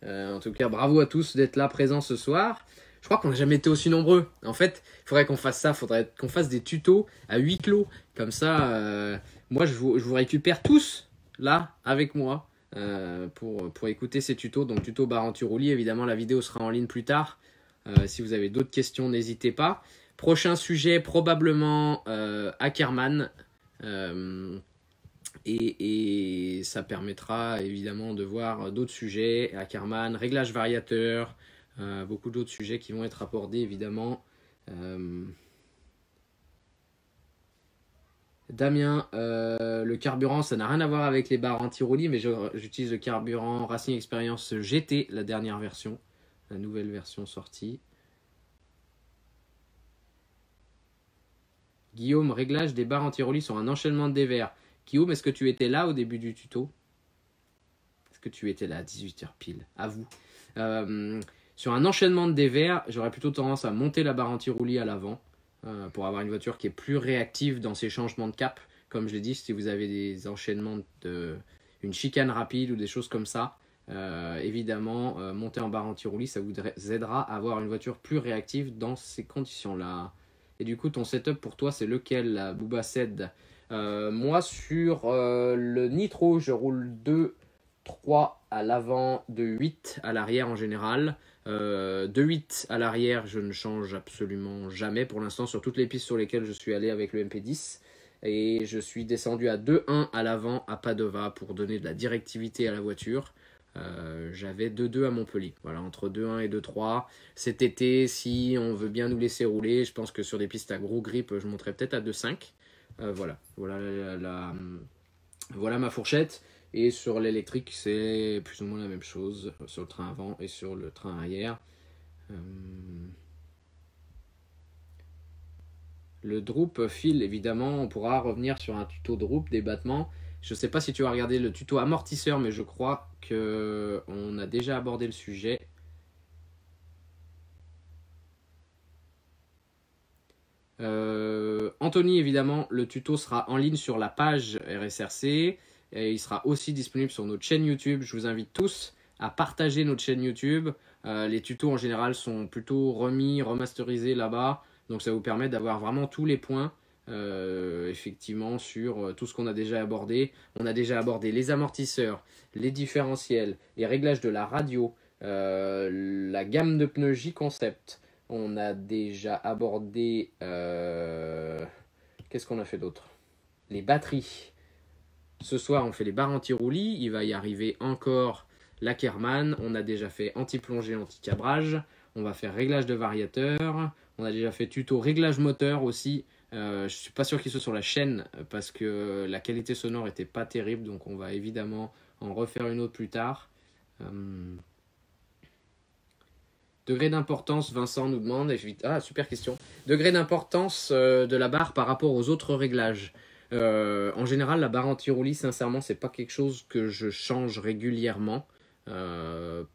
En tout cas, bravo à tous d'être là présents ce soir. Je crois qu'on n'a jamais été aussi nombreux. En fait, il faudrait qu'on fasse ça. Il faudrait qu'on fasse des tutos à huis clos. Comme ça, moi, je vous récupère tous là avec moi pour écouter ces tutos. Donc, tuto Baranti-Roulis. Évidemment, la vidéo sera en ligne plus tard. Si vous avez d'autres questions, n'hésitez pas. Prochain sujet, probablement Ackermann. Et ça permettra évidemment de voir d'autres sujets. Ackermann, réglage variateur. Beaucoup d'autres sujets qui vont être abordés évidemment. Damien, le carburant, ça n'a rien à voir avec les barres anti-roulis, mais j'utilise le carburant Racing Experience GT, la dernière version, la nouvelle version sortie. Guillaume, réglage des barres anti-roulis sur un enchaînement de dévers. Guillaume, est-ce que tu étais là au début du tuto? Est-ce que tu étais là à 18h pile? À vous. Sur un enchaînement de dévers, j'aurais plutôt tendance à monter la barre anti-roulis à l'avant pour avoir une voiture qui est plus réactive dans ses changements de cap. Comme je l'ai dit, si vous avez des enchaînements une chicane rapide ou des choses comme ça, évidemment, monter en barre anti-roulis, ça vous aidera à avoir une voiture plus réactive dans ces conditions-là. Et du coup, ton setup pour toi, c'est lequel, Booba Sed? Moi, sur le Nitro, je roule 2-3 à l'avant, de 8 à l'arrière en général. De 8 à l'arrière, je ne change absolument jamais pour l'instant sur toutes les pistes sur lesquelles je suis allé avec le MP10. Et je suis descendu à 2-1 à l'avant à Padova pour donner de la directivité à la voiture. J'avais 2-2 à Montpellier. Voilà, entre 2-1 et 2-3. Cet été, si on veut bien nous laisser rouler, je pense que sur des pistes à gros grip, je monterai peut-être à 2-5. Voilà ma fourchette. Et sur l'électrique, c'est plus ou moins la même chose sur le train avant et sur le train arrière. Le droop fil, évidemment, on pourra revenir sur un tuto droop, des battements. Je ne sais pas si tu as regardé le tuto amortisseur, mais je crois qu'on a déjà abordé le sujet. Anthony, évidemment, le tuto sera en ligne sur la page RSRC. Et il sera aussi disponible sur notre chaîne YouTube. Je vous invite tous à partager notre chaîne YouTube. Les tutos en général sont plutôt remasterisés là-bas. Donc ça vous permet d'avoir vraiment tous les points effectivement sur tout ce qu'on a déjà abordé. On a déjà abordé les amortisseurs, les différentiels, les réglages de la radio, la gamme de pneus J-Concept. On a déjà abordé... qu'est-ce qu'on a fait d'autre? Les batteries. Ce soir, on fait les barres anti-roulis. Il va y arriver encore l'Ackermann. On a déjà fait anti-plongée, anti-cabrage. On va faire réglage de variateur. On a déjà fait tuto réglage moteur aussi. Je ne suis pas sûr qu'il soit sur la chaîne parce que la qualité sonore n'était pas terrible. Donc on va évidemment en refaire une autre plus tard. Degré d'importance, Vincent nous demande. Ah, super question. Degré d'importance de la barre par rapport aux autres réglages. En général, la barre anti-roulis, sincèrement, c'est pas quelque chose que je change régulièrement.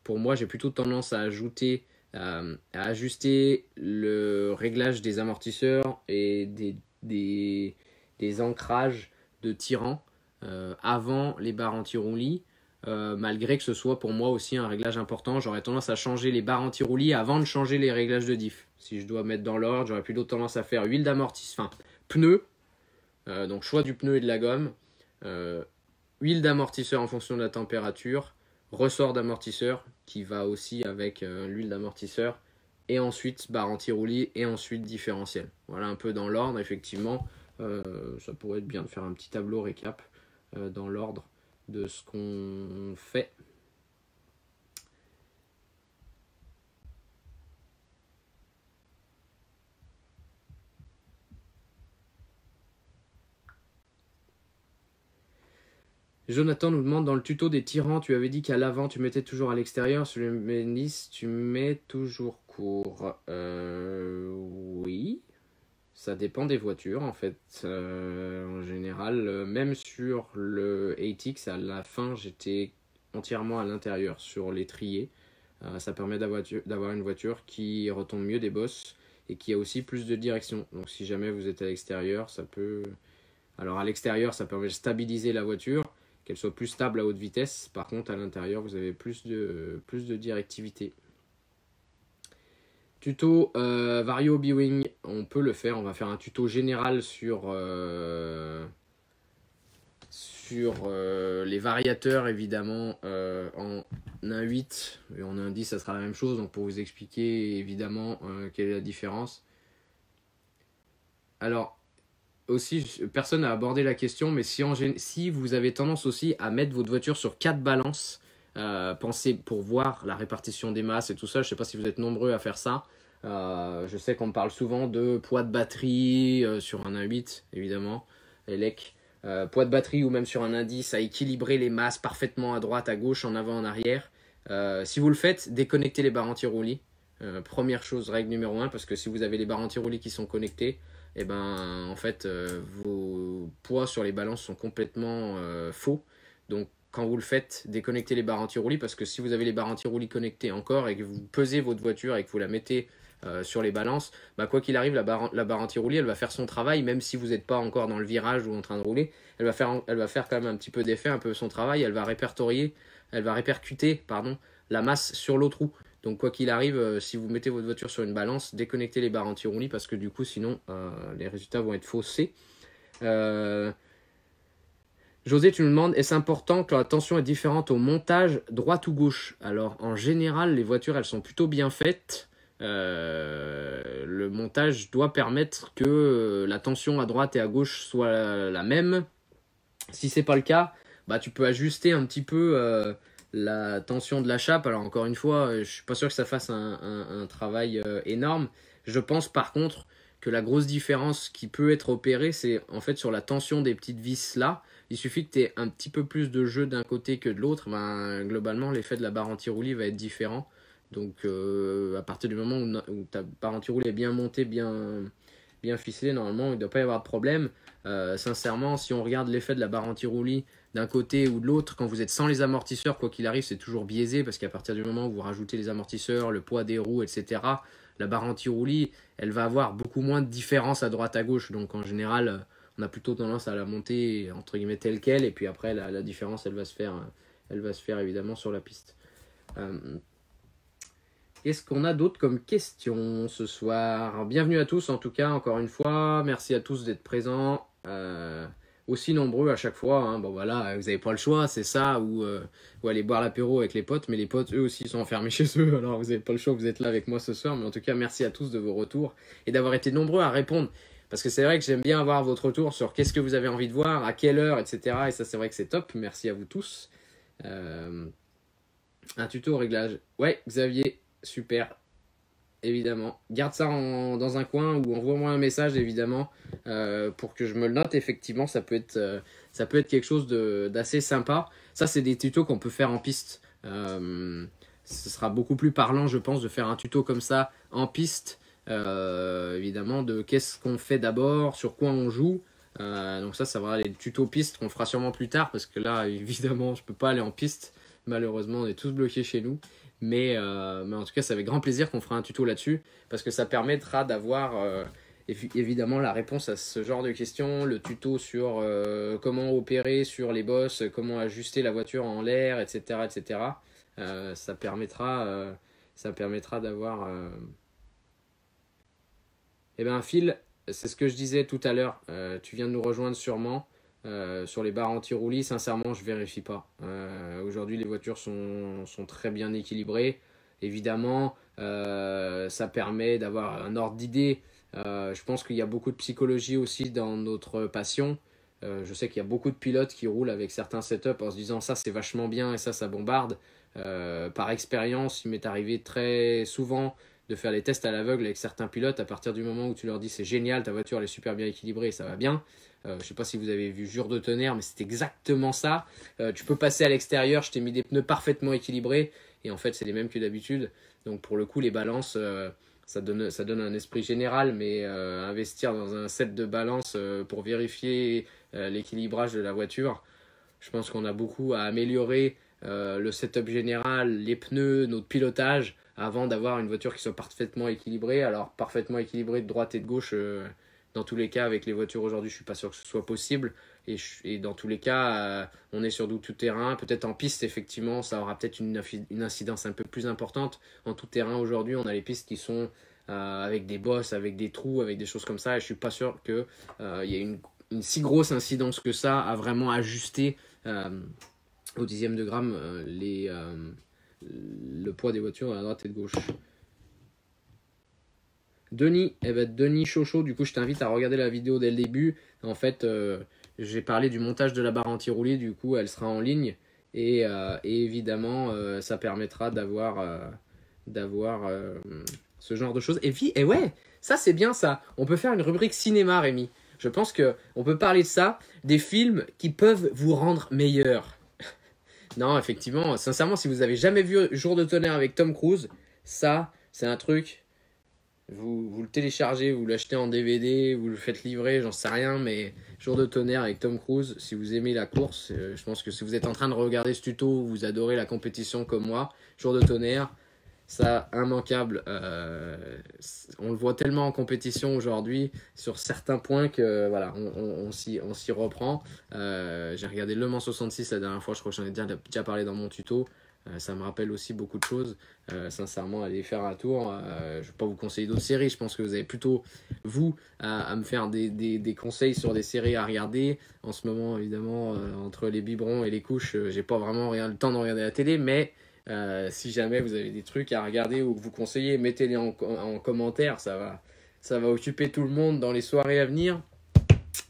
Pour moi, j'ai plutôt tendance à ajuster le réglage des amortisseurs et des ancrages de tirants avant les barres anti-roulis. Malgré que ce soit pour moi aussi un réglage important, j'aurais tendance à changer les barres anti-roulis avant de changer les réglages de diff. Si je dois mettre dans l'ordre, j'aurais plutôt tendance à faire huile d'amortisseur, pneus, donc choix du pneu et de la gomme, huile d'amortisseur en fonction de la température, ressort d'amortisseur qui va aussi avec l'huile d'amortisseur, et ensuite barre anti-roulis et ensuite différentiel. Voilà un peu dans l'ordre, effectivement. Ça pourrait être bien de faire un petit tableau récap dans l'ordre de ce qu'on fait. Jonathan nous demande, dans le tuto des tyrans, tu avais dit qu'à l'avant, tu mettais toujours à l'extérieur. Sur le Ménis, tu mets toujours court. Oui. Ça dépend des voitures, en fait. En général, même sur le 8X, à la fin, j'étais entièrement à l'intérieur sur les triers. Ça permet d'avoir une voiture qui retombe mieux des bosses et qui a aussi plus de direction. Donc si jamais vous êtes à l'extérieur, ça peut... Alors à l'extérieur, ça permet de stabiliser la voiture, qu'elle soit plus stable à haute vitesse. Par contre, à l'intérieur, vous avez plus de directivité. Tuto Vario B-Wing, on peut le faire. On va faire un tuto général sur les variateurs, évidemment, en 1.8 et en 1.10, ça sera la même chose. Donc pour vous expliquer, évidemment, quelle est la différence. Alors, aussi, personne n'a abordé la question, mais si vous avez tendance aussi à mettre votre voiture sur 4 balances, pensez pour voir la répartition des masses et tout ça. Je ne sais pas si vous êtes nombreux à faire ça. Je sais qu'on me parle souvent de poids de batterie sur un 1.8, évidemment, ELEC. Poids de batterie ou même sur un indice à équilibrer les masses parfaitement à droite, à gauche, en avant, en arrière. Si vous le faites, déconnectez les barres anti-roulis. Première chose, règle numéro 1, parce que si vous avez les barres anti-roulis qui sont connectées, et ben en fait vos poids sur les balances sont complètement faux. Donc quand vous le faites, déconnectez les barres anti-roulis, parce que si vous avez les barres anti-roulis connectées encore et que vous pesez votre voiture et que vous la mettez sur les balances, bah, quoi qu'il arrive, la barre anti-roulis, elle va faire son travail, même si vous n'êtes pas encore dans le virage ou en train de rouler. Elle va faire quand même un petit peu d'effet, un peu son travail. Elle va répercuter la masse sur l'autre roue. Donc quoi qu'il arrive, si vous mettez votre voiture sur une balance, déconnectez les barres anti-roulis, parce que du coup, sinon, les résultats vont être faussés. José, tu nous demandes, est-ce important que la tension est différente au montage droite ou gauche? Alors, en général, les voitures, elles sont plutôt bien faites. Le montage doit permettre que la tension à droite et à gauche soit la même. Si c'est pas le cas, bah, tu peux ajuster un petit peu la tension de la chape. Alors encore une fois, je suis pas sûr que ça fasse un travail énorme. Je pense par contre que la grosse différence qui peut être opérée, c'est en fait sur la tension des petites vis là. Il suffit que tu aies un petit peu plus de jeu d'un côté que de l'autre. Ben, globalement, l'effet de la barre anti-roulis va être différent. Donc à partir du moment où ta barre anti-roulis est bien montée, bien ficelée, normalement, il ne doit pas y avoir de problème. Sincèrement, si on regarde l'effet de la barre anti-roulis d'un côté ou de l'autre, quand vous êtes sans les amortisseurs, quoi qu'il arrive, c'est toujours biaisé, parce qu'à partir du moment où vous rajoutez les amortisseurs, le poids des roues, etc., la barre anti-roulis, elle va avoir beaucoup moins de différence à droite à gauche. Donc en général, on a plutôt tendance à la monter entre guillemets telle quelle, et puis après la différence, elle va se faire évidemment sur la piste. Qu'est-ce qu'on a d'autre comme questions ce soir? Bienvenue à tous en tout cas, encore une fois. Merci à tous d'être présents. Aussi nombreux à chaque fois. Hein. Bon voilà, vous n'avez pas le choix, c'est ça, ou aller boire l'apéro avec les potes. Mais les potes, eux aussi, sont enfermés chez eux. Alors vous n'avez pas le choix, vous êtes là avec moi ce soir. Mais en tout cas, merci à tous de vos retours et d'avoir été nombreux à répondre. Parce que c'est vrai que j'aime bien avoir votre retour sur qu'est-ce que vous avez envie de voir, à quelle heure, etc. Et ça, c'est vrai que c'est top. Merci à vous tous. Un tuto au réglage. Ouais, Xavier. Super, évidemment. Garde ça dans un coin ou envoie-moi un message, évidemment, pour que je me le note. Effectivement, ça peut être quelque chose d'assez sympa. Ça, c'est des tutos qu'on peut faire en piste. Ce sera beaucoup plus parlant, je pense, de faire un tuto comme ça en piste. Évidemment, de qu'est-ce qu'on fait d'abord, sur quoi on joue. Donc ça va les tutos piste qu'on fera sûrement plus tard, parce que là, évidemment, je peux pas aller en piste. Malheureusement, on est tous bloqués chez nous. Mais en tout cas, c'est avec grand plaisir qu'on fera un tuto là-dessus, parce que ça permettra d'avoir évidemment la réponse à ce genre de questions, le tuto sur comment opérer sur les bosses, comment ajuster la voiture en l'air, etc. etc. Ça permettra d'avoir... Eh bien, Phil, c'est ce que je disais tout à l'heure, tu viens de nous rejoindre sûrement. Sur les barres anti-roulis, sincèrement, je vérifie pas. Aujourd'hui, les voitures sont très bien équilibrées. Évidemment, ça permet d'avoir un ordre d'idée. Je pense qu'il y a beaucoup de psychologie aussi dans notre passion. Je sais qu'il y a beaucoup de pilotes qui roulent avec certains setups en se disant ça c'est vachement bien et ça bombarde. Par expérience, il m'est arrivé très souvent de faire les tests à l'aveugle avec certains pilotes. À partir du moment où tu leur dis c'est génial, ta voiture elle est super bien équilibrée, ça va bien. Je ne sais pas si vous avez vu Jour de tonnerre, mais c'est exactement ça. Tu peux passer à l'extérieur, je t'ai mis des pneus parfaitement équilibrés, et en fait c'est les mêmes que d'habitude. Donc pour le coup, les balances, ça donne un esprit général, mais investir dans un set de balance pour vérifier l'équilibrage de la voiture, je pense qu'on a beaucoup à améliorer le setup général, les pneus, notre pilotage, avant d'avoir une voiture qui soit parfaitement équilibrée. Alors, parfaitement équilibrée de droite et de gauche, dans tous les cas, avec les voitures aujourd'hui, je ne suis pas sûr que ce soit possible. Et dans tous les cas, on est sur du tout-terrain. Peut-être en piste, effectivement, ça aura peut-être une incidence un peu plus importante. En tout-terrain, aujourd'hui, on a les pistes qui sont avec des bosses, avec des trous, avec des choses comme ça. Et je ne suis pas sûr qu'il y ait une si grosse incidence que ça à vraiment ajuster au dixième de gramme le poids des voitures à droite et de gauche. Denis Chocho, du coup je t'invite à regarder la vidéo dès le début. En fait, j'ai parlé du montage de la barre anti-roulée, du coup elle sera en ligne et évidemment ça permettra d'avoir ce genre de choses. Et ouais, ça c'est bien ça. On peut faire une rubrique cinéma, Rémi. Je pense qu'on peut parler de ça, des films qui peuvent vous rendre meilleur. Non, effectivement, sincèrement, si vous avez jamais vu Jour de tonnerre avec Tom Cruise, ça, c'est un truc. Vous le téléchargez, vous l'achetez en DVD, vous le faites livrer, j'en sais rien, mais Jour de tonnerre avec Tom Cruise, si vous aimez la course, je pense que si vous êtes en train de regarder ce tuto, vous adorez la compétition comme moi, Jour de tonnerre, ça, immanquable. On le voit tellement en compétition aujourd'hui sur certains points que voilà, on s'y reprend. J'ai regardé Le Mans 66 la dernière fois, je crois que j'en ai déjà parlé dans mon tuto. Ça me rappelle aussi beaucoup de choses. Sincèrement, allez faire un tour. Je ne vais pas vous conseiller d'autres séries. Je pense que vous avez plutôt, vous, à me faire des conseils sur des séries à regarder. En ce moment, évidemment, entre les biberons et les couches, j'ai pas vraiment le temps de regarder la télé. Mais si jamais vous avez des trucs à regarder ou que vous conseillez, mettez-les en commentaire. Ça va occuper tout le monde dans les soirées à venir.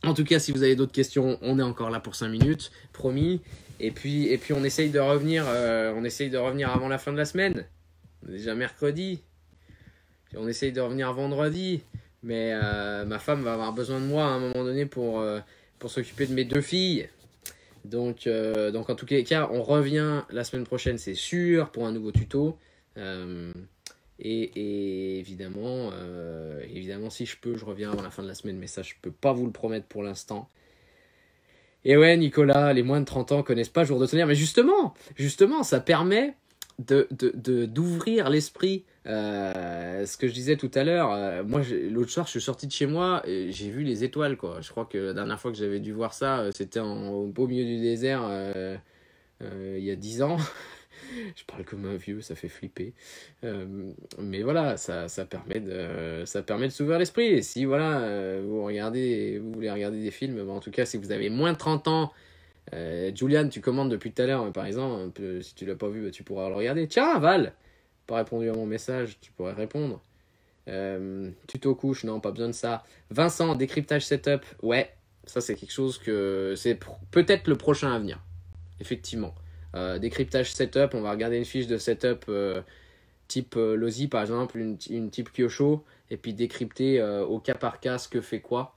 En tout cas, si vous avez d'autres questions, on est encore là pour 5 minutes, promis. Et puis on essaye de revenir avant la fin de la semaine. On est déjà mercredi. On essaye de revenir vendredi. Mais ma femme va avoir besoin de moi à un moment donné pour s'occuper de mes 2 filles. Donc en tout cas, on revient la semaine prochaine, c'est sûr, pour un nouveau tuto. Et évidemment, si je peux, je reviens avant la fin de la semaine, mais ça, je peux pas vous le promettre pour l'instant. Et ouais, Nicolas, les moins de 30 ans connaissent pas Jour de tonnerre, mais justement, ça permet d'ouvrir l'esprit. Ce que je disais tout à l'heure, moi l'autre soir je suis sorti de chez moi et j'ai vu les étoiles quoi. Je crois que la dernière fois que j'avais dû voir ça, c'était au beau milieu du désert il y a 10 ans. Je parle comme un vieux, ça fait flipper. Mais voilà, ça permet de s'ouvrir l'esprit. Et si voilà, vous voulez regarder des films, en tout cas si vous avez moins de 30 ans, Julian, tu commandes depuis tout à l'heure, par exemple, si tu l'as pas vu, tu pourras le regarder. Tiens, Val, pas répondu à mon message, tu pourrais répondre. Tuto couche, non, pas besoin de ça. Vincent, décryptage setup, ouais, ça c'est quelque chose que c'est peut-être le prochain à venir, effectivement. Décryptage setup, on va regarder une fiche de setup type Losi par exemple, une type Kyosho, et puis décrypter au cas par cas ce que fait quoi.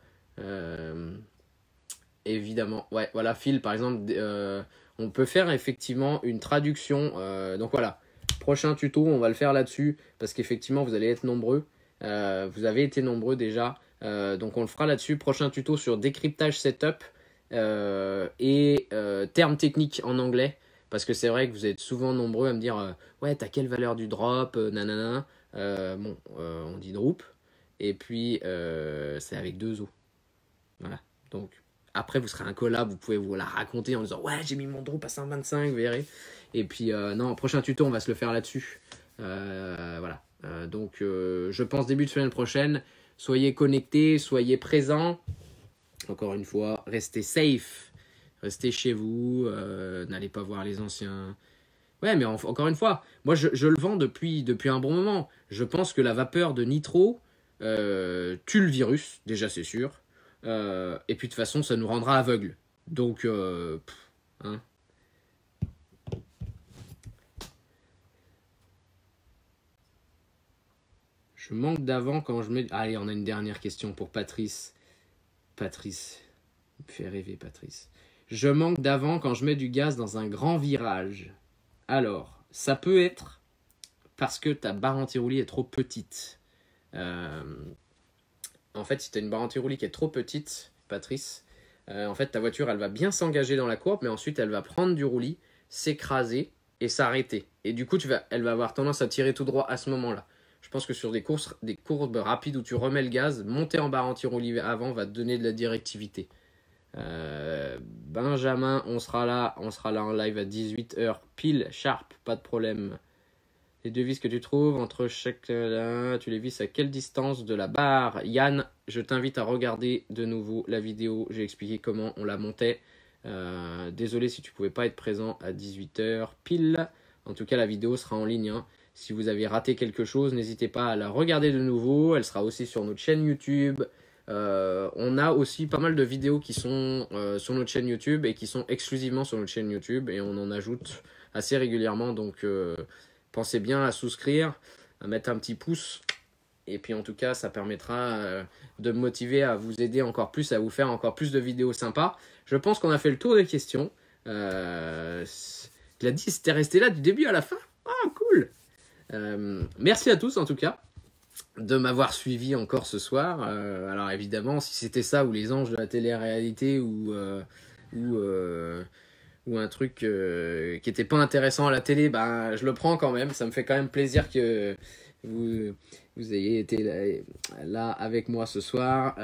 Évidemment, ouais, voilà, Phil par exemple, on peut faire effectivement une traduction. Donc voilà, prochain tuto, on va le faire là-dessus, parce qu'effectivement, vous allez être nombreux. Vous avez été nombreux déjà. Donc on le fera là-dessus. Prochain tuto sur décryptage setup et termes techniques en anglais. Parce que c'est vrai que vous êtes souvent nombreux à me dire ouais, t'as quelle valeur du drop, nanana. On dit drop. Et puis c'est avec 2 O. Voilà. Donc après, vous serez un collab, vous pouvez vous la raconter en disant ouais, j'ai mis mon drop à 125, vous verrez. Et puis non, prochain tuto, on va se le faire là-dessus. Voilà. Donc je pense début de semaine prochaine. Soyez connectés, soyez présents. Encore une fois, restez safe. Restez chez vous. N'allez pas voir les anciens. Ouais, mais encore une fois, moi je le vends depuis un bon moment. Je pense que la vapeur de nitro tue le virus, déjà c'est sûr. Et puis de toute façon, ça nous rendra aveugles. Donc, hein. Je manque d'avant quand je mets... Allez, on a une dernière question pour Patrice. Patrice, il me fait rêver Patrice. Je manque d'avant quand je mets du gaz dans un grand virage. Alors, ça peut être parce que ta barre anti-roulis est trop petite. En fait, si tu as une barre anti-roulis qui est trop petite, Patrice, en fait, ta voiture, elle va bien s'engager dans la courbe, mais ensuite, elle va prendre du roulis, s'écraser et s'arrêter. Et du coup, elle va avoir tendance à tirer tout droit à ce moment-là. Je pense que sur des courbes rapides où tu remets le gaz, monter en barre anti-roulis avant va te donner de la directivité. Benjamin, on sera là en live à 18h pile, sharp, pas de problème. Les deux vis que tu trouves entre chaque... tu les vis à quelle distance de la barre? Yann, je t'invite à regarder de nouveau la vidéo. J'ai expliqué comment on la montait. Désolé si tu pouvais pas être présent à 18h pile. En tout cas, la vidéo sera en ligne. Hein. Si vous avez raté quelque chose, n'hésitez pas à la regarder de nouveau. Elle sera aussi sur notre chaîne YouTube. On a aussi pas mal de vidéos qui sont sur notre chaîne YouTube et qui sont exclusivement sur notre chaîne YouTube. Et on en ajoute assez régulièrement. Donc... pensez bien à souscrire, à mettre un petit pouce. Et puis en tout cas, ça permettra de me motiver à vous aider encore plus, à vous faire encore plus de vidéos sympas. Je pense qu'on a fait le tour des questions. Gladys, t'es resté là du début à la fin? Ah, cool. Merci à tous en tout cas de m'avoir suivi encore ce soir. Alors évidemment, si c'était ça ou les anges de la télé-réalité ou un truc qui était pas intéressant à la télé, bah, je le prends quand même. Ça me fait quand même plaisir que vous ayez été là avec moi ce soir.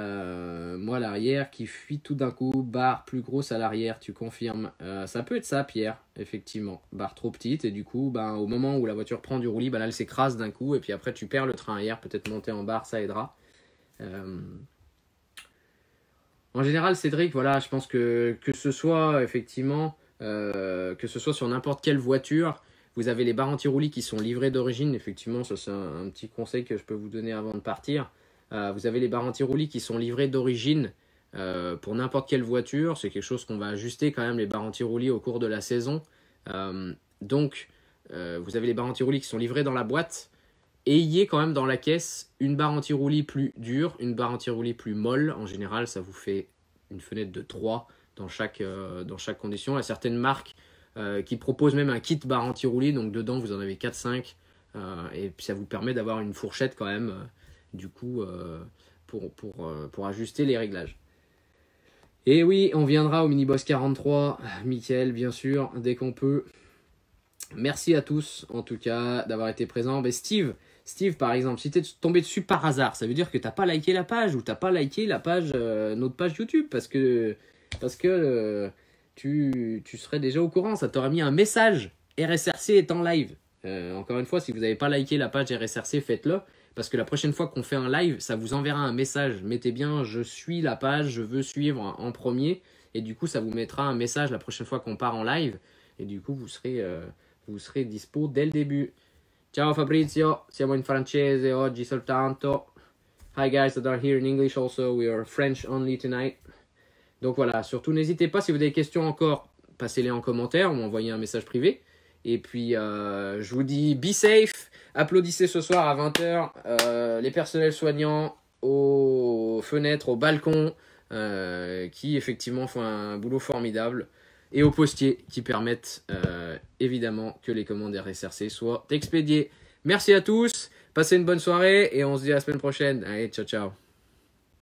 Moi, l'arrière qui fuit tout d'un coup, barre plus grosse à l'arrière, tu confirmes. Ça peut être ça, Pierre, effectivement. Barre trop petite et du coup, bah, au moment où la voiture prend du roulis, bah, là, elle s'écrase d'un coup et puis après, tu perds le train arrière. Peut-être monter en barre, ça aidera. En général, Cédric, voilà, je pense que ce soit effectivement... que ce soit sur n'importe quelle voiture, vous avez les barres anti-roulis qui sont livrées d'origine. Effectivement, ça c'est un petit conseil que je peux vous donner avant de partir. Vous avez les barres anti-roulis qui sont livrées d'origine pour n'importe quelle voiture. C'est quelque chose qu'on va ajuster quand même, les barres anti-roulis au cours de la saison. Donc, vous avez les barres anti-roulis qui sont livrées dans la boîte. Ayez quand même dans la caisse une barre anti-roulis plus dure, une barre anti-roulis plus molle. En général, ça vous fait une fenêtre de 3 dans chaque condition. Il y a certaines marques qui proposent même un kit barre anti-roulis, donc dedans vous en avez 4-5 et puis ça vous permet d'avoir une fourchette quand même du coup pour ajuster les réglages. Et oui, on viendra au Miniboss 43, Mickaël bien sûr, dès qu'on peut. Merci à tous en tout cas d'avoir été présents. Mais Steve par exemple, si tu es tombé dessus par hasard, ça veut dire que tu n'as pas liké la page ou tu n'as pas liké la page, notre page YouTube parce que tu serais déjà au courant, ça t'aurait mis un message RSRC est en live. Encore une fois, si vous n'avez pas liké la page RSRC, faites-le, parce que la prochaine fois qu'on fait un live, ça vous enverra un message. Mettez bien je suis la page, je veux suivre en premier, et du coup ça vous mettra un message la prochaine fois qu'on part en live, et du coup vous serez dispo dès le début. Ciao Fabrizio, siamo in francese oggi soltanto. Hi guys that are here in English also, we are French only tonight. Donc voilà, surtout n'hésitez pas, si vous avez des questions encore, passez-les en commentaire ou m'envoyez un message privé. Et puis je vous dis be safe, applaudissez ce soir à 20h les personnels soignants aux fenêtres, aux balcons qui effectivement font un boulot formidable et aux postiers qui permettent évidemment que les commandes RSRC soient expédiées. Merci à tous, passez une bonne soirée et on se dit à la semaine prochaine. Allez, ciao ciao.